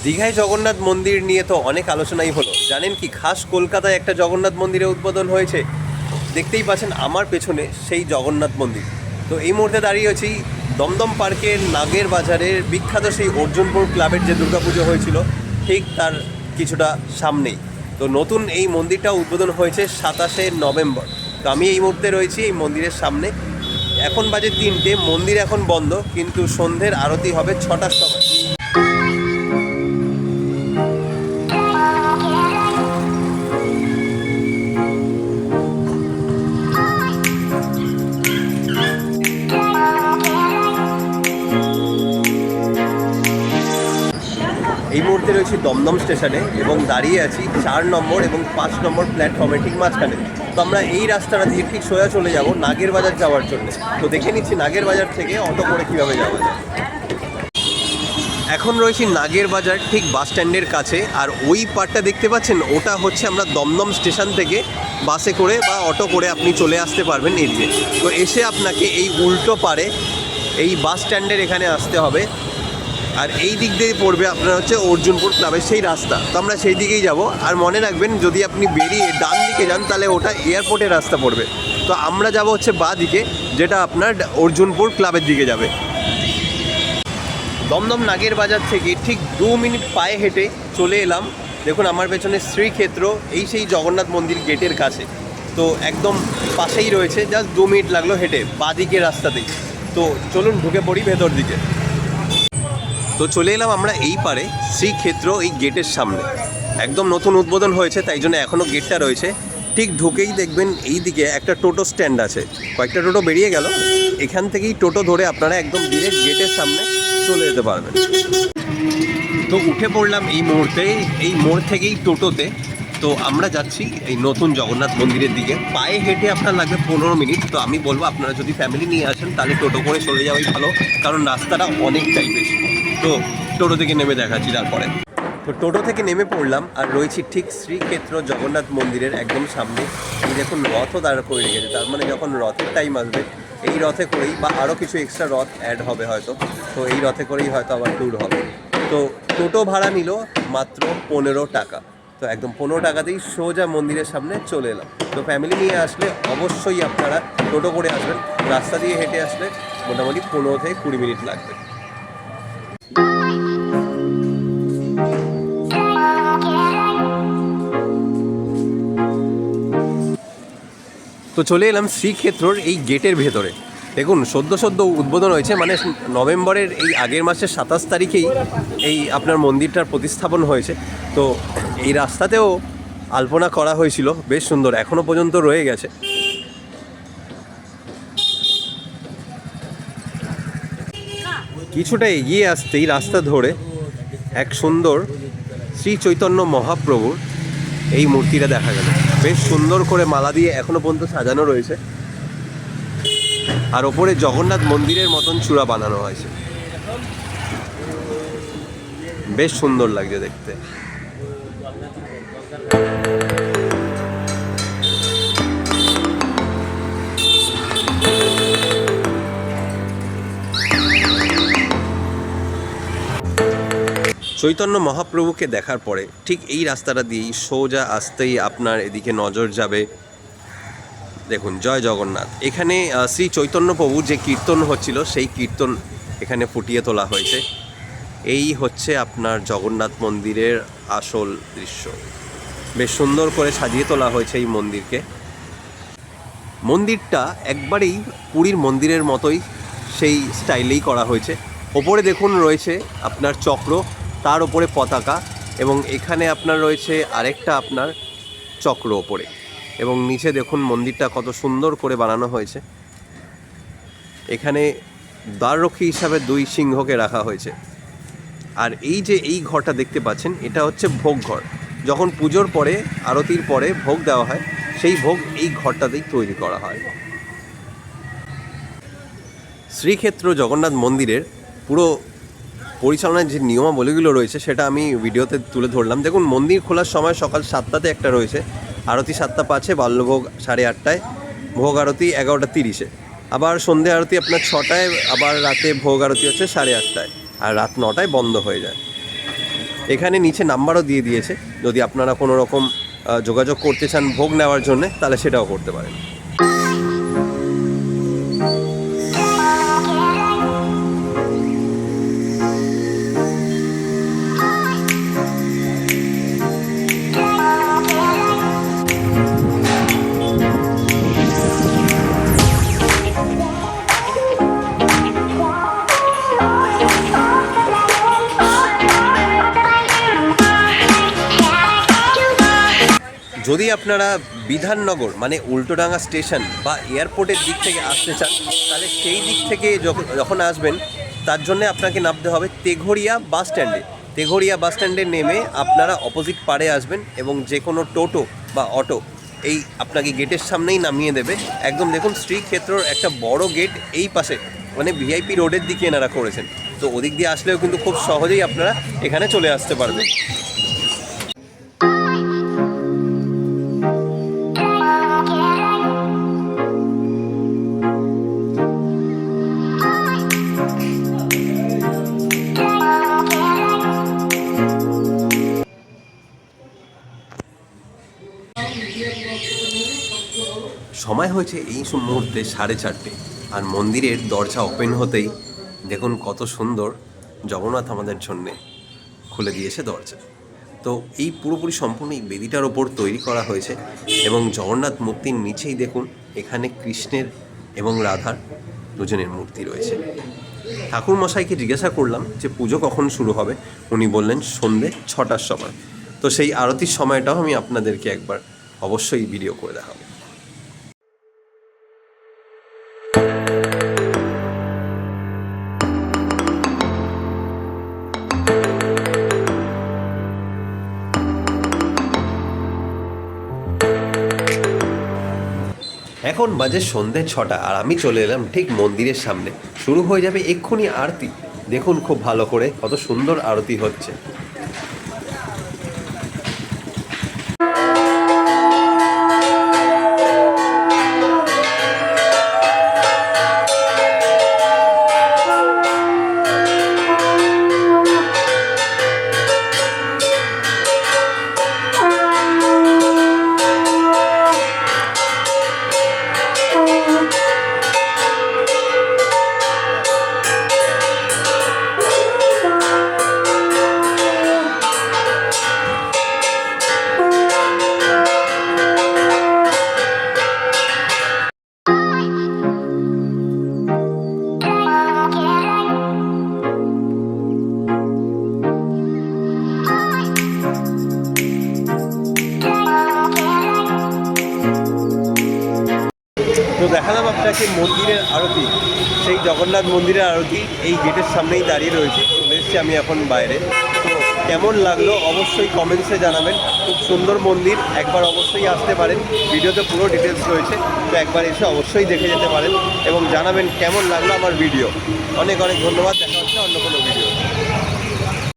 দীঘায় জগন্নাথ মন্দির নিয়ে তো অনেক আলোচনাই হলো। জানেন কি, খাস কলকাতায় একটা জগন্নাথ মন্দিরের উদ্বোধন হয়েছে। দেখতেই পাচ্ছেন আমার পেছনে সেই জগন্নাথ মন্দির। তো এই মুহূর্তে দাঁড়িয়ে আছি দমদম পার্কের নাগের বাজারের বিখ্যাত সেই অর্জুনপুর ক্লাবের যে দুর্গাপুজো হয়েছিল ঠিক তার কিছুটা সামনেই। তো নতুন এই মন্দিরটা উদ্বোধন হয়েছে 27শে নভেম্বর। তো আমি এই মুহূর্তে রয়েছি এই মন্দিরের সামনে। এখন বাজে 3টে, মন্দির এখন বন্ধ, কিন্তু সন্ধ্যের আরতি হবে 6টার সময়। এই মুহূর্তে রয়েছি দমদম স্টেশনে এবং দাঁড়িয়ে আছি 4 নম্বর এবং 5 নম্বর প্ল্যাটফর্মে ঠিক মাঝখানে। তো আমরা এই রাস্তাটা দিয়ে ঠিক সোজা চলে যাব নাগের বাজার যাওয়ার জন্য। তো দেখে নিচ্ছি নাগের বাজার থেকে অটো করে কীভাবে যাওয়া যায়। এখন রয়েছি নাগের বাজার ঠিক বাস স্ট্যান্ডের কাছে, আর ওই পার্টটা দেখতে পাচ্ছেন ওটা হচ্ছে আমরা দমদম স্টেশন থেকে বাসে করে বা অটো করে আপনি চলে আসতে পারবেন এদিকে। তো এসে আপনাকে এই উল্টো পারে এই বাস স্ট্যান্ডের এখানে আসতে হবে, আর এই দিক দিয়ে পড়বে আপনার হচ্ছে অর্জুনপুর ক্লাবের সেই রাস্তা। তো আমরা সেই দিকেই যাব। আর মনে রাখবেন, যদি আপনি বেরিয়ে ডান দিকে যান তাহলে ওটা এয়ারপোর্টের রাস্তা পড়বে। তো আমরা যাব হচ্ছে বাঁ দিকে, যেটা আপনার অর্জুনপুর ক্লাবের দিকে যাবে। দমদম নাগের বাজার থেকে ঠিক 2 মিনিট পায়ে হেঁটে চলে এলাম। দেখুন আমার পেছনে শ্রীক্ষেত্র, এই সেই জগন্নাথ মন্দির গেটের কাছে। তো একদম পাশেই রয়েছে, জাস্ট 2 মিনিট লাগলো হেঁটে বাঁ দিকের রাস্তাতেই। তো চলুন ঢুকে পড়ি ভেতর দিকে। তো চলে এলাম আমরা এই পারে শ্রীক্ষেত্র এই গেটের সামনে। একদম নতুন উদ্বোধন হয়েছে, তাই জন্য এখনও গেটটা রয়েছে। ঠিক ঢুকেই দেখবেন এই দিকে একটা টোটো স্ট্যান্ড আছে, কয়েকটা টোটো বেরিয়ে গেল। এখান থেকেই টোটো ধরে আপনারা একদম ডিরেক্ট গেটের সামনে চলে যেতে পারবেন। তো উঠে পড়লাম এই মুহূর্তে এই মোড় থেকেই টোটোতে। তো আমরা যাচ্ছি এই নতুন জগন্নাথ মন্দিরের দিকে। পায়ে হেঁটে আপনার লাগবে 15 মিনিট। তো আমি বলবো আপনারা যদি ফ্যামিলি নিয়ে আসেন তাহলে টোটো করে চলে যাওয়াই ভালো, কারণ রাস্তাটা অনেকটাই বেশি। তো টোটো থেকে নেমে দেখাচ্ছি তারপরে। তো টোটো থেকে নেমে পড়লাম আর রয়েছি ঠিক শ্রীক্ষেত্র জগন্নাথ মন্দিরের একদম সামনে। এই দেখুন রথও দাঁড় করে রেখেছে, তার মানে যখন রথের টাইম আসবে এই রথে করেই বা আরও কিছু এক্সট্রা রথ অ্যাড হবে হয়তো, তো এই রথে করেই হয়তো আবার ট্যুর হবে। তো টোটো ভাড়া নিল মাত্র 15 টাকা। তো একদম 15 টাকাতেই সোজা মন্দিরের সামনে চলে এলাম। তো ফ্যামিলি নিয়ে আসলে অবশ্যই আপনারা টোটো করে আসবেন। রাস্তা দিয়ে হেঁটে আসলে মোটামুটি 15 থেকে 20 মিনিট লাগবে। তো চলে এলাম শ্রীক্ষেত্রর এই গেটের ভেতরে। দেখুন সদ্য উদ্বোধন হয়েছে, মানে নভেম্বরের এই আগের মাসের 27 তারিখেই এই আপনার মন্দিরটার প্রতিস্থাপন হয়েছে। তো এই রাস্তাতেও আলপনা করা হয়েছিল, বেশ সুন্দর, এখনও পর্যন্ত রয়ে গেছে। কিছুটা এগিয়ে আসতেই রাস্তা ধরে এক সুন্দর শ্রী চৈতন্য মহাপ্রভুর এই মূর্তিটা দেখা গেল। বেশ সুন্দর করে মালা দিয়ে এখনো পর্যন্ত সাজানো রয়েছে, আর ওপরে জগন্নাথ মন্দিরের মতন চূড়া বানানো হয়েছে। বেশ সুন্দর লাগছে দেখতে। চৈতন্য মহাপ্রভুকে দেখার পরে ঠিক এই রাস্তাটা দিয়েই সোজা আসতেই আপনার এদিকে নজর যাবে। দেখুন জয় জগন্নাথ। এখানে শ্রী চৈতন্য প্রভুর যে কীর্তন হচ্ছিল সেই কীর্তন এখানে ফুটিয়ে তোলা হয়েছে। এই হচ্ছে আপনার জগন্নাথ মন্দিরের আসল দৃশ্য। বেশ সুন্দর করে সাজিয়ে তোলা হয়েছে এই মন্দিরকে। মন্দিরটা একবারেই পুরীর মন্দিরের মতোই সেই স্টাইলেই করা হয়েছে। ওপরে দেখুন রয়েছে আপনার চক্র, তার ওপরে পতাকা, এবং এখানে আপনার রয়েছে আরেকটা আপনার চক্র ওপরে, এবং নিচে দেখুন মন্দিরটা কত সুন্দর করে বানানো হয়েছে। এখানে দ্বাররক্ষী হিসাবে 2 সিংহকে রাখা হয়েছে। আর এই যে এই ঘরটা দেখতে পাচ্ছেন, এটা হচ্ছে ভোগ ঘর। যখন পুজোর পরে আরতির পরে ভোগ দেওয়া হয়, সেই ভোগ এই ঘরটাতেই তৈরি করা হয়। শ্রীক্ষেত্র জগন্নাথ মন্দিরের পুরো পরিচালনার যে নিয়মাবলীগুলো রয়েছে সেটা আমি ভিডিওতে তুলে ধরলাম। দেখুন মন্দির খোলার সময় সকাল 7টাতে একটা রয়েছে, আরতি 7:05, বাল্যভোগ 8:30, ভোগ আরতি 11:30, আবার সন্ধে আরতি আপনার 6টায়, আবার রাতে ভোগ আরতি হচ্ছে 8:30, আর রাত 9টায় বন্ধ হয়ে যায়। এখানে নিচে নাম্বারও দিয়ে দিয়েছে, যদি আপনারা কোনো রকম যোগাযোগ করতে চান ভোগ নেওয়ার জন্য, তাহলে সেটাও করতে পারেন। যদি আপনারা বিধাননগর মানে উল্টোডাঙ্গা স্টেশন বা এয়ারপোর্টের দিক থেকে আসতে চান, তাহলে সেই দিক থেকে যখন আসবেন তার জন্য আপনাকে নামতে হবে তেঘরিয়া বাস স্ট্যান্ডে। তেঘরিয়া বাস স্ট্যান্ডে নেমে আপনারা অপোজিট পাড়ে আসবেন এবং যে কোনো টোটো বা অটো এই আপনাকে গেটের সামনেই নামিয়ে দেবে। একদম দেখুন শ্রীক্ষেত্রর একটা বড় গেট এই পাশে, মানে ভিআইপি রোডের দিকে এনারা করেছেন। তো ওদিক দিয়ে আসলেও কিন্তু খুব সহজেই আপনারা এখানে চলে আসতে পারবেন। সময় হয়েছে এই মুহূর্তে 4:30, আর মন্দিরের দরজা ওপেন হতেই দেখুন কত সুন্দর জগন্নাথ আমাদের জন্যে খুলে দিয়েছে দরজা। তো এই পুরোপুরি সম্পূর্ণ এই বেদিটার ওপর তৈরি করা হয়েছে এবং জগন্নাথ মূর্তির নিচেই দেখুন এখানে কৃষ্ণের এবং রাধার দুজনের মূর্তি রয়েছে। ঠাকুর মশাইকে জিজ্ঞাসা করলাম যে পুজো কখন শুরু হবে, উনি বললেন সন্ধ্যে 6টার সময়। তো সেই আরতির সময়টাও আমি আপনাদেরকে একবার অবশ্যই ভিডিও করে দেখাবো। এখন বাজে সন্ধ্যে 6টা, আর আমি চলে এলাম ঠিক মন্দিরের সামনে। শুরু হয়ে যাবে এক্ষুনি আরতি। দেখুন খুব ভালো করে কত সুন্দর আরতি হচ্ছে। তো দেখালাম আপনাকে মন্দিরের আরতি, সেই জগন্নাথ মন্দিরের আরতি এই গেটের সামনেই দাঁড়িয়ে রয়েছে। চলে এসেছি আমি এখন বাইরে। তো কেমন লাগলো অবশ্যই কমেন্টসে জানাবেন। খুব সুন্দর মন্দির, একবার অবশ্যই আসতে পারেন। ভিডিওতে পুরো ডিটেলস রয়েছে, তো একবার এসে অবশ্যই দেখে যেতে পারেন এবং জানাবেন কেমন লাগলো আমার ভিডিও। অনেক অনেক ধন্যবাদ, দেখা হচ্ছে অন্য কোনো ভিডিও।